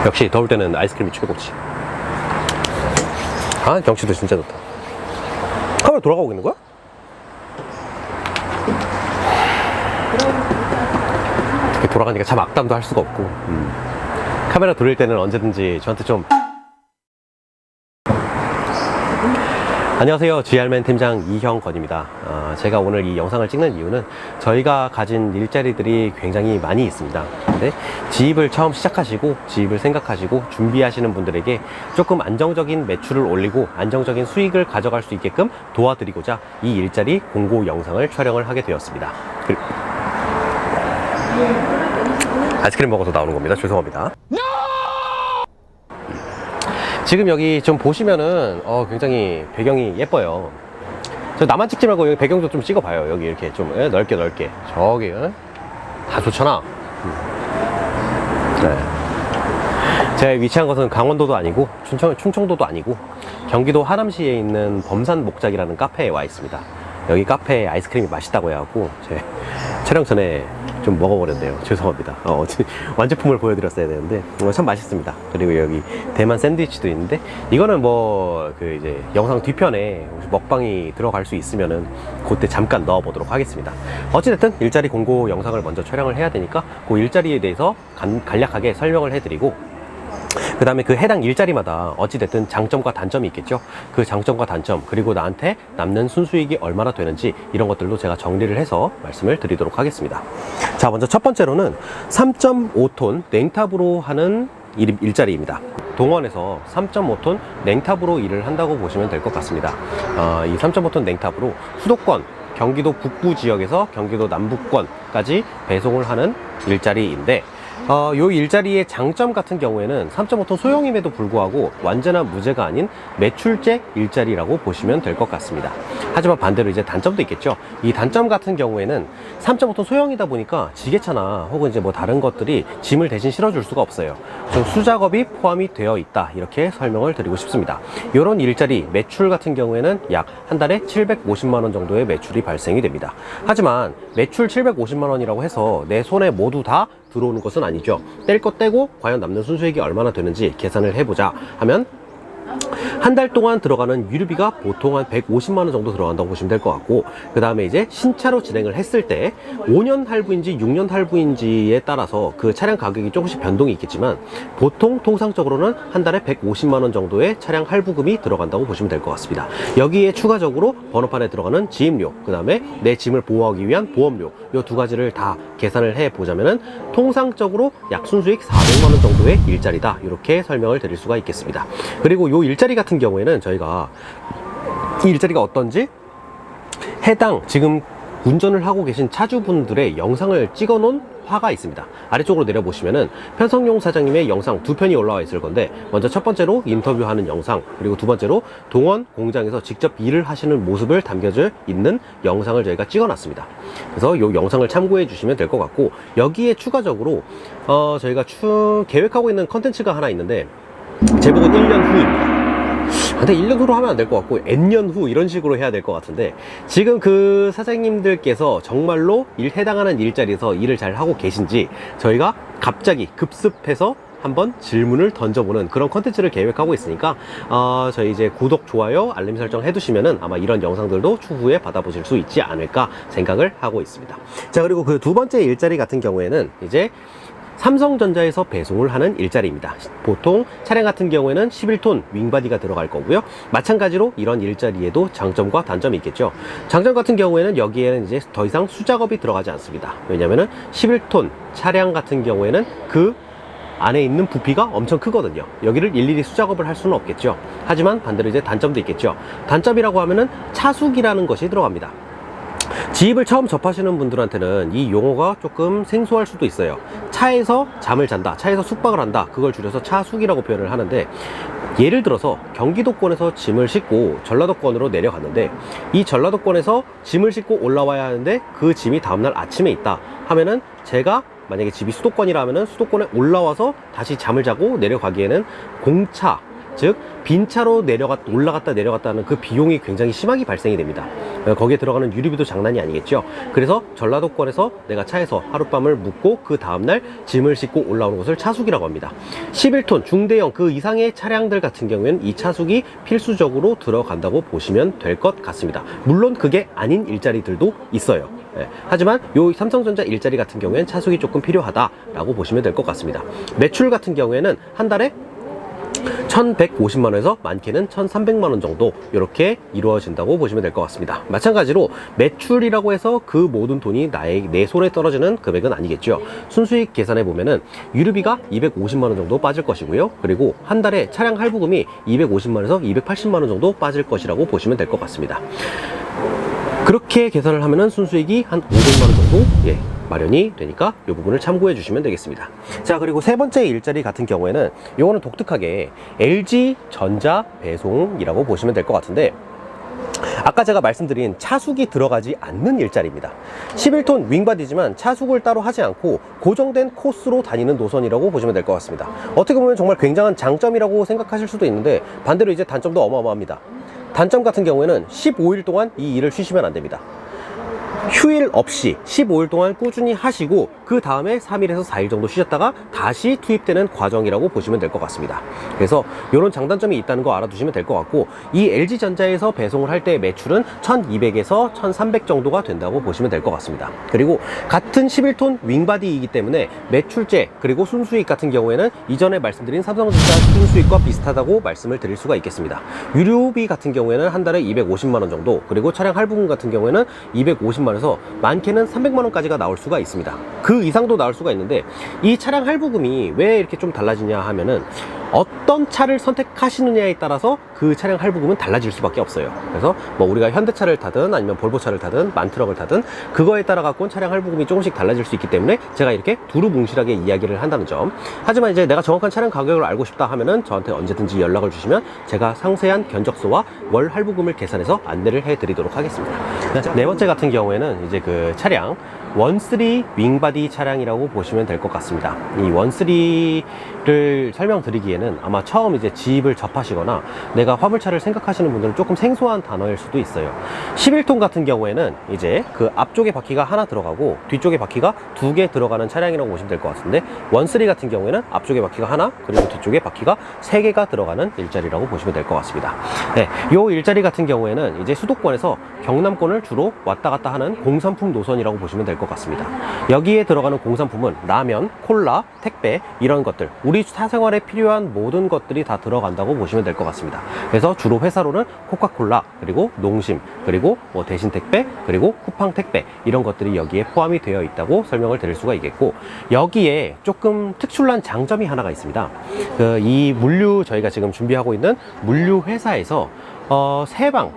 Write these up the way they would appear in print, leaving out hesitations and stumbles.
역시 더울 때는 아이스크림이 최고지. 아, 경치도 진짜 좋다. 카메라 돌아가고 있는 거야? 이렇게 돌아가니까 참 악담도 할 수가 없고. 카메라 돌릴 때는 언제든지 저한테 좀. 안녕하세요, GR맨 팀장 이형건입니다. 제가 오늘 이 영상을 찍는 이유는 저희가 가진 일자리들이 굉장히 많이 있습니다. 근데 지입을 처음 시작하시고 지입을 생각하시고 준비하시는 분들에게 조금 안정적인 매출을 올리고 안정적인 수익을 가져갈 수 있게끔 도와드리고자 이 일자리 공고 영상을 촬영을 하게 되었습니다. 아이스크림 먹어서 나오는 겁니다. 죄송합니다. 지금 여기 좀 보시면은 굉장히 배경이 예뻐요. 저 나만 찍지 말고 여기 배경도 좀 찍어봐요. 여기 이렇게 좀 넓게 저기 다 좋잖아. 네. 제가 위치한 것은 강원도도 아니고 충청도도 아니고 경기도 하남시에 있는 범산 목작이라는 카페에 와 있습니다. 여기 카페에 아이스크림이 맛있다고 해갖고 제 촬영 전에 좀 먹어버렸네요. 죄송합니다. 완제품을 보여드렸어야 되는데 참 맛있습니다. 그리고 여기 대만 샌드위치도 있는데 이거는 뭐 이제 영상 뒤편에 먹방이 들어갈 수 있으면은 그때 잠깐 넣어보도록 하겠습니다. 어찌됐든 일자리 공고 영상을 먼저 촬영을 해야 되니까 그 일자리에 대해서 간략하게 설명을 해드리고, 그 다음에 그 해당 일자리마다 어찌됐든 장점과 단점이 있겠죠. 그 장점과 단점, 그리고 나한테 남는 순수익이 얼마나 되는지 이런 것들도 제가 정리를 해서 말씀을 드리도록 하겠습니다. 자, 먼저 첫 번째로는 3.5톤 냉탑으로 하는 일자리입니다. 동원에서 3.5톤 냉탑으로 일을 한다고 보시면 될 것 같습니다. 이 3.5톤 냉탑으로 수도권, 경기도 북부 지역에서 경기도 남부권까지 배송을 하는 일자리인데, 요 일자리의 장점 같은 경우에는 3.5톤 소형임에도 불구하고 완전한 무제가 아닌 매출제 일자리라고 보시면 될 것 같습니다. 하지만 반대로 이제 단점도 있겠죠. 이 단점 같은 경우에는 3.5톤 소형이다 보니까 지게차나 혹은 이제 뭐 다른 것들이 짐을 대신 실어줄 수가 없어요. 좀 수작업이 포함이 되어 있다, 이렇게 설명을 드리고 싶습니다. 이런 일자리 매출 같은 경우에는 약 한 달에 750만원 정도의 매출이 발생이 됩니다. 하지만 매출 750만원이라고 해서 내 손에 모두 다 들어오는 것은 아니죠. 뗄 거 떼고 과연 남는 순수익이 얼마나 되는지 계산을 해보자 하면 한 달 동안 들어가는 유류비가 보통 한 150만원 정도 들어간다고 보시면 될 것 같고, 그 다음에 이제 신차로 진행을 했을 때 5년 할부인지 6년 할부인지에 따라서 그 차량 가격이 조금씩 변동이 있겠지만 보통 통상적으로는 한 달에 150만원 정도의 차량 할부금이 들어간다고 보시면 될 것 같습니다. 여기에 추가적으로 번호판에 들어가는 지임료, 그 다음에 내 짐을 보호하기 위한 보험료, 이 두 가지를 다 계산을 해 보자면은 통상적으로 약 순수익 400만원 정도의 일자리다, 이렇게 설명을 드릴 수가 있겠습니다. 그리고 이 일자리 같은 경우에는 저희가 이 일자리가 어떤지 해당 지금 운전을 하고 계신 차주분들의 영상을 찍어 놓은 화가 있습니다. 아래쪽으로 내려보시면은 편성용 사장님의 영상 두 편이 올라와 있을 건데, 먼저 첫 번째로 인터뷰하는 영상, 그리고 두 번째로 동원 공장에서 직접 일을 하시는 모습을 담겨져 있는 영상을 저희가 찍어 놨습니다. 그래서 이 영상을 참고해 주시면 될 것 같고, 여기에 추가적으로 저희가 계획하고 있는 컨텐츠가 하나 있는데 제목은 1년 후입니다. 근데 1년 후로 하면 안 될 것 같고 N년 후 이런 식으로 해야 될 것 같은데, 지금 그 사장님들께서 정말로 해당하는 일자리에서 일을 잘 하고 계신지 저희가 갑자기 급습해서 한번 질문을 던져보는 그런 컨텐츠를 계획하고 있으니까 저희 이제 구독, 좋아요, 알림 설정 해두시면은 아마 이런 영상들도 추후에 받아보실 수 있지 않을까 생각을 하고 있습니다. 자, 그리고 그 두 번째 일자리 같은 경우에는 이제 삼성전자에서 배송을 하는 일자리입니다. 보통 차량 같은 경우에는 11톤 윙바디가 들어갈 거고요. 마찬가지로 이런 일자리에도 장점과 단점이 있겠죠. 장점 같은 경우에는 여기에는 이제 더 이상 수작업이 들어가지 않습니다. 왜냐면은 11톤 차량 같은 경우에는 그 안에 있는 부피가 엄청 크거든요. 여기를 일일이 수작업을 할 수는 없겠죠. 하지만 반대로 이제 단점도 있겠죠. 단점이라고 하면은 차숙이라는 것이 들어갑니다. 지입을 처음 접하시는 분들한테는 이 용어가 조금 생소할 수도 있어요. 차에서 잠을 잔다, 차에서 숙박을 한다, 그걸 줄여서 차숙이라고 표현을 하는데, 예를 들어서 경기도권에서 짐을 싣고 전라도권으로 내려갔는데 이 전라도권에서 짐을 싣고 올라와야 하는데 그 짐이 다음날 아침에 있다 하면은, 제가 만약에 집이 수도권이라 하면은 수도권에 올라와서 다시 잠을 자고 내려가기에는 공차, 즉 빈차로 올라갔다 내려갔다 하는 그 비용이 굉장히 심하게 발생이 됩니다. 거기에 들어가는 유류비도 장난이 아니겠죠. 그래서 전라도권에서 내가 차에서 하룻밤을 묵고 그 다음날 짐을 싣고 올라오는 것을 차숙이라고 합니다. 11톤 중대형 그 이상의 차량들 같은 경우에는 이 차숙이 필수적으로 들어간다고 보시면 될 것 같습니다. 물론 그게 아닌 일자리들도 있어요. 하지만 요 삼성전자 일자리 같은 경우에는 차숙이 조금 필요하다라고 보시면 될 것 같습니다. 매출 같은 경우에는 한 달에 1150만원에서 많게는 1300만원 정도 이렇게 이루어진다고 보시면 될 것 같습니다. 마찬가지로 매출이라고 해서 그 모든 돈이 내 손에 떨어지는 금액은 아니겠죠. 순수익 계산해 보면은 유류비가 250만원 정도 빠질 것이고요. 그리고 한 달에 차량 할부금이 250만원에서 280만원 정도 빠질 것이라고 보시면 될 것 같습니다. 그렇게 계산을 하면은 순수익이 한 500만원 정도 마련이 되니까 이 부분을 참고해 주시면 되겠습니다. 자, 그리고 세 번째 일자리 같은 경우에는 요거는 독특하게 LG전자 배송이라고 보시면 될 것 같은데, 아까 제가 말씀드린 차숙이 들어가지 않는 일자리입니다. 11톤 윙바디지만 차숙을 따로 하지 않고 고정된 코스로 다니는 노선이라고 보시면 될 것 같습니다. 어떻게 보면 정말 굉장한 장점이라고 생각하실 수도 있는데, 반대로 이제 단점도 어마어마합니다. 단점 같은 경우에는 15일 동안 이 일을 쉬시면 안 됩니다. 휴일 없이 15일 동안 꾸준히 하시고 그 다음에 3일에서 4일 정도 쉬셨다가 다시 투입되는 과정이라고 보시면 될 것 같습니다. 그래서 이런 장단점이 있다는 거 알아두시면 될 것 같고, 이 LG전자에서 배송을 할 때 매출은 1200에서 1300 정도가 된다고 보시면 될 것 같습니다. 그리고 같은 11톤 윙바디이기 때문에 매출제 그리고 순수익 같은 경우에는 이전에 말씀드린 삼성전자 순수익과 비슷하다고 말씀을 드릴 수가 있겠습니다. 유류비 같은 경우에는 한 달에 250만원 정도, 그리고 차량 할부금 같은 경우에는 250만원에서 많게는 300만원까지가 나올 수가 있습니다. 그 이상도 나올 수가 있는데, 이 차량 할부금이 왜 이렇게 좀 달라지냐 하면은 어떤 차를 선택하시느냐에 따라서 그 차량 할부금은 달라질 수밖에 없어요. 그래서 뭐 우리가 현대차를 타든 아니면 볼보차를 타든 만트럭을 타든 그거에 따라 갖고는 차량 할부금이 조금씩 달라질 수 있기 때문에 제가 이렇게 두루뭉실하게 이야기를 한다는 점. 하지만 이제 내가 정확한 차량 가격을 알고 싶다 하면은 저한테 언제든지 연락을 주시면 제가 상세한 견적서와 월 할부금을 계산해서 안내를 해 드리도록 하겠습니다. 네 번째 같은 경우에는 이제 그 차량 원쓰리 윙바디 차량이라고 보시면 될 것 같습니다. 이 원쓰리를 설명드리기에는 아마 처음 이제 집을 접하시거나 내가 화물차를 생각하시는 분들은 조금 생소한 단어일 수도 있어요. 11톤 같은 경우에는 이제 그 앞쪽에 바퀴가 하나 들어가고 뒤쪽에 바퀴가 2개 들어가는 차량이라고 보시면 될 것 같은데, 원쓰리 같은 경우에는 앞쪽에 바퀴가 하나 그리고 뒤쪽에 바퀴가 3개가 들어가는 일자리라고 보시면 될 것 같습니다. 네, 요 일자리 같은 경우에는 이제 수도권에서 경남권을 주로 왔다 갔다 하는 공산품 노선이라고 보시면 될 것 같습니다. 여기에 들어가는 공산품은 라면, 콜라, 택배 이런 것들, 우리 사생활에 필요한 모든 것들이 다 들어간다고 보시면 될 것 같습니다. 그래서 주로 회사로는 코카콜라, 그리고 농심, 그리고 뭐 대신 택배, 그리고 쿠팡 택배 이런 것들이 여기에 포함이 되어 있다고 설명을 드릴 수가 있겠고, 여기에 조금 특출난 장점이 하나가 있습니다. 이 물류, 저희가 지금 준비하고 있는 물류 회사에서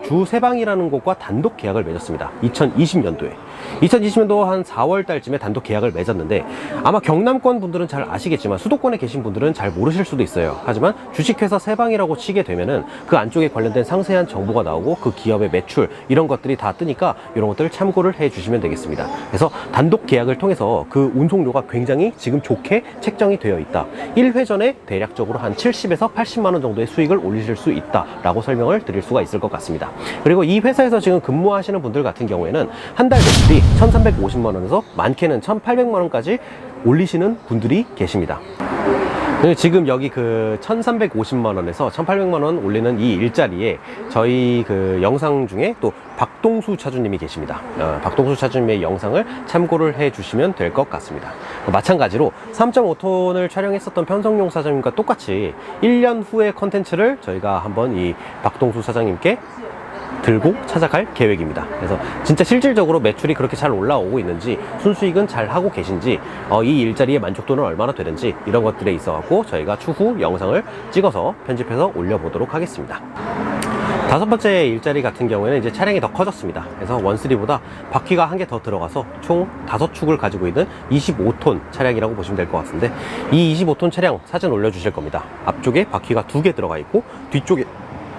주 세방이라는 곳과 단독 계약을 맺었습니다. 2020년도에. 2020년도 한 4월 달쯤에 단독 계약을 맺었는데, 아마 경남권 분들은 잘 아시겠지만 수도권에 계신 분들은 잘 모르실 수도 있어요. 하지만 주식회사 세방이라고 치게 되면은 그 안쪽에 관련된 상세한 정보가 나오고 그 기업의 매출 이런 것들이 다 뜨니까 이런 것들 참고를 해 주시면 되겠습니다. 그래서 단독 계약을 통해서 그 운송료가 굉장히 지금 좋게 책정이 되어 있다. 1회전에 대략적으로 한 70에서 80만원 정도의 수익을 올리실 수 있다라고 설명을 드릴 수가 있을 것 같습니다. 그리고 이 회사에서 지금 근무하시는 분들 같은 경우에는 한 달 매출이 1350만원에서 많게는 1800만원까지 올리시는 분들이 계십니다. 지금 여기 그 1350만원에서 1800만원 올리는 이 일자리에 저희 그 영상 중에 또 박동수 차주님이 계십니다. 박동수 차주님의 영상을 참고를 해 주시면 될 것 같습니다. 마찬가지로 3.5톤을 촬영했었던 편성용 사장님과 똑같이 1년 후의 컨텐츠를 저희가 한번 이 박동수 사장님께 들고 찾아갈 계획입니다. 그래서 진짜 실질적으로 매출이 그렇게 잘 올라오고 있는지, 순수익은 잘 하고 계신지, 이 일자리의 만족도는 얼마나 되는지 이런 것들에 있어 갖고 저희가 추후 영상을 찍어서 편집해서 올려보도록 하겠습니다. 다섯 번째 일자리 같은 경우에는 이제 차량이 더 커졌습니다. 그래서 원쓰리보다 바퀴가 한 개 더 들어가서 총 5축을 가지고 있는 25톤 차량이라고 보시면 될 것 같은데, 이 25톤 차량 사진 올려주실 겁니다. 앞쪽에 바퀴가 2개 들어가 있고 뒤쪽에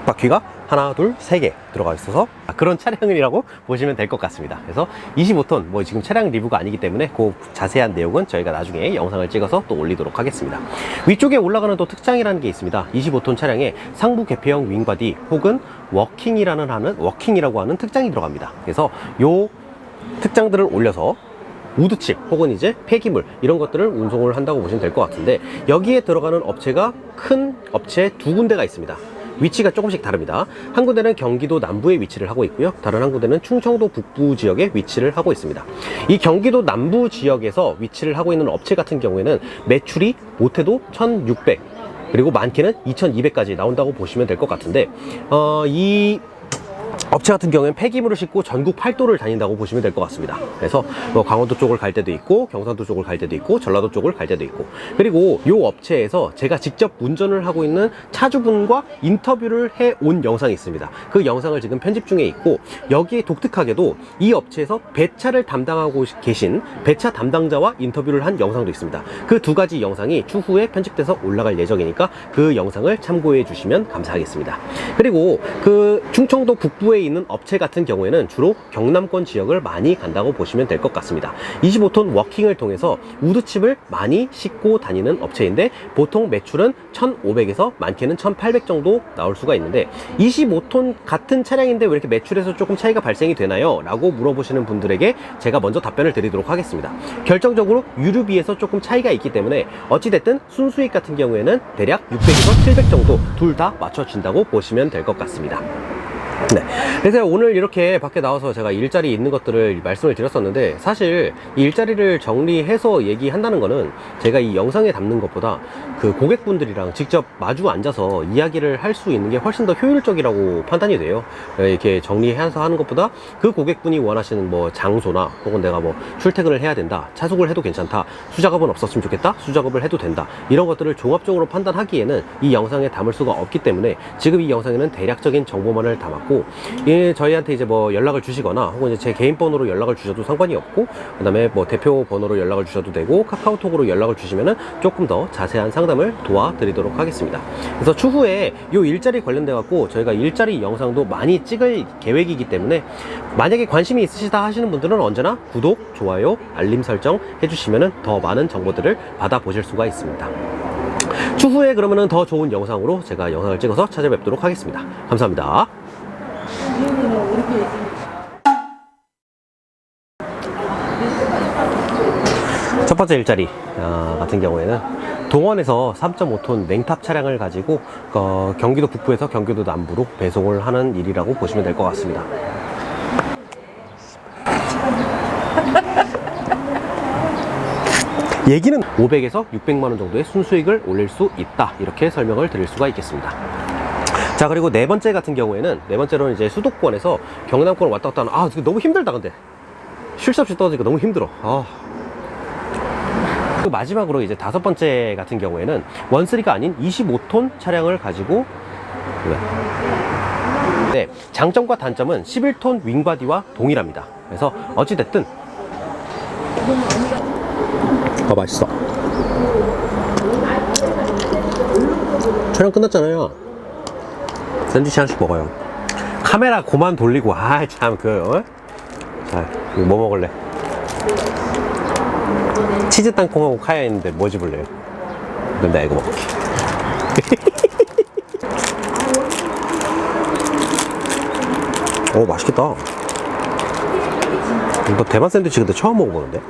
바퀴가 하나, 둘, 세 개 들어가 있어서 그런 차량이라고 보시면 될 것 같습니다. 그래서 25톤, 뭐 지금 차량 리뷰가 아니기 때문에 그 자세한 내용은 저희가 나중에 영상을 찍어서 또 올리도록 하겠습니다. 위쪽에 올라가는 또 특장이라는 게 있습니다. 25톤 차량에 상부 개폐형 윙바디 혹은 워킹이라고 하는 특장이 들어갑니다. 그래서 요 특장들을 올려서 우드칩 혹은 이제 폐기물 이런 것들을 운송을 한다고 보시면 될 것 같은데, 여기에 들어가는 업체가 큰 업체 두 군데가 있습니다. 위치가 조금씩 다릅니다. 한 군데는 경기도 남부에 위치를 하고 있고요. 다른 한 군데는 충청도 북부 지역에 위치를 하고 있습니다. 이 경기도 남부 지역에서 위치를 하고 있는 업체 같은 경우에는 매출이 못해도 1,600 그리고 많게는 2,200까지 나온다고 보시면 될 것 같은데, 이 업체 같은 경우에는 폐기물을 싣고 전국 8도를 다닌다고 보시면 될 것 같습니다. 그래서 뭐 강원도 쪽을 갈 때도 있고, 경상도 쪽을 갈 때도 있고, 전라도 쪽을 갈 때도 있고, 그리고 이 업체에서 제가 직접 운전을 하고 있는 차주분과 인터뷰를 해온 영상이 있습니다. 그 영상을 지금 편집 중에 있고, 여기에 독특하게도 이 업체에서 배차를 담당하고 계신 배차 담당자와 인터뷰를 한 영상도 있습니다. 그 두 가지 영상이 추후에 편집돼서 올라갈 예정이니까 그 영상을 참고해 주시면 감사하겠습니다. 그리고 그 충청도 북부에 있는 업체 같은 경우에는 주로 경남권 지역을 많이 간다고 보시면 될 것 같습니다. 25톤 워킹을 통해서 우드칩을 많이 싣고 다니는 업체인데, 보통 매출은 1,500에서 많게는 1,800 정도 나올 수가 있는데, 25톤 같은 차량인데 왜 이렇게 매출에서 조금 차이가 발생이 되나요? 라고 물어보시는 분들에게 제가 먼저 답변을 드리도록 하겠습니다. 결정적으로 유류비에서 조금 차이가 있기 때문에 어찌됐든 순수익 같은 경우에는 대략 600에서 700 정도 둘 다 맞춰진다고 보시면 될 것 같습니다. 네, 그래서 오늘 이렇게 밖에 나와서 제가 일자리 있는 것들을 말씀을 드렸었는데, 사실 이 일자리를 정리해서 얘기한다는 거는 제가 이 영상에 담는 것보다 그 고객분들이랑 직접 마주 앉아서 이야기를 할 수 있는 게 훨씬 더 효율적이라고 판단이 돼요. 이렇게 정리해서 하는 것보다 그 고객분이 원하시는 뭐 장소나 혹은 내가 뭐 출퇴근을 해야 된다, 차숙을 해도 괜찮다, 수작업은 없었으면 좋겠다, 수작업을 해도 된다, 이런 것들을 종합적으로 판단하기에는 이 영상에 담을 수가 없기 때문에 지금 이 영상에는 대략적인 정보만을 담았고, 예, 저희한테 이제 뭐 연락을 주시거나 혹은 이제 제 개인 번호로 연락을 주셔도 상관이 없고, 그 다음에 뭐 대표 번호로 연락을 주셔도 되고, 카카오톡으로 연락을 주시면은 조금 더 자세한 상담을 도와드리도록 하겠습니다. 그래서 추후에 요 일자리 관련돼 갖고 저희가 일자리 영상도 많이 찍을 계획이기 때문에, 만약에 관심이 있으시다 하시는 분들은 언제나 구독, 좋아요, 알림 설정 해주시면은 더 많은 정보들을 받아보실 수가 있습니다. 추후에 그러면은 더 좋은 영상으로 제가 영상을 찍어서 찾아뵙도록 하겠습니다. 감사합니다. 첫 번째 일자리 같은 경우에는 동원에서 3.5톤 냉탑 차량을 가지고 경기도 북부에서 경기도 남부로 배송을 하는 일이라고 보시면 될 것 같습니다. 얘기는 500에서 600만원 정도의 순수익을 올릴 수 있다, 이렇게 설명을 드릴 수가 있겠습니다. 자, 그리고 네 번째 같은 경우에는, 네 번째로는 이제 수도권에서 경남권 왔다 갔다 하는, 너무 힘들다. 근데 쉴 새 없이 떨어지니까 너무 힘들어. 그 마지막으로 이제 다섯 번째 같은 경우에는 원쓰리가 아닌 25톤 차량을 가지고, 네, 장점과 단점은 11톤 윙바디와 동일합니다. 그래서 어찌됐든 맛있어. 촬영 끝났잖아요. 샌드위치 하나씩 먹어요. 카메라 그만 돌리고, 자, 이거 뭐 먹을래? 치즈 땅콩하고 카야 있는데 뭐 집을래요? 그럼 나 이거 먹을게. 오, 맛있겠다. 이거 대만 샌드위치 근데 처음 먹어보는데?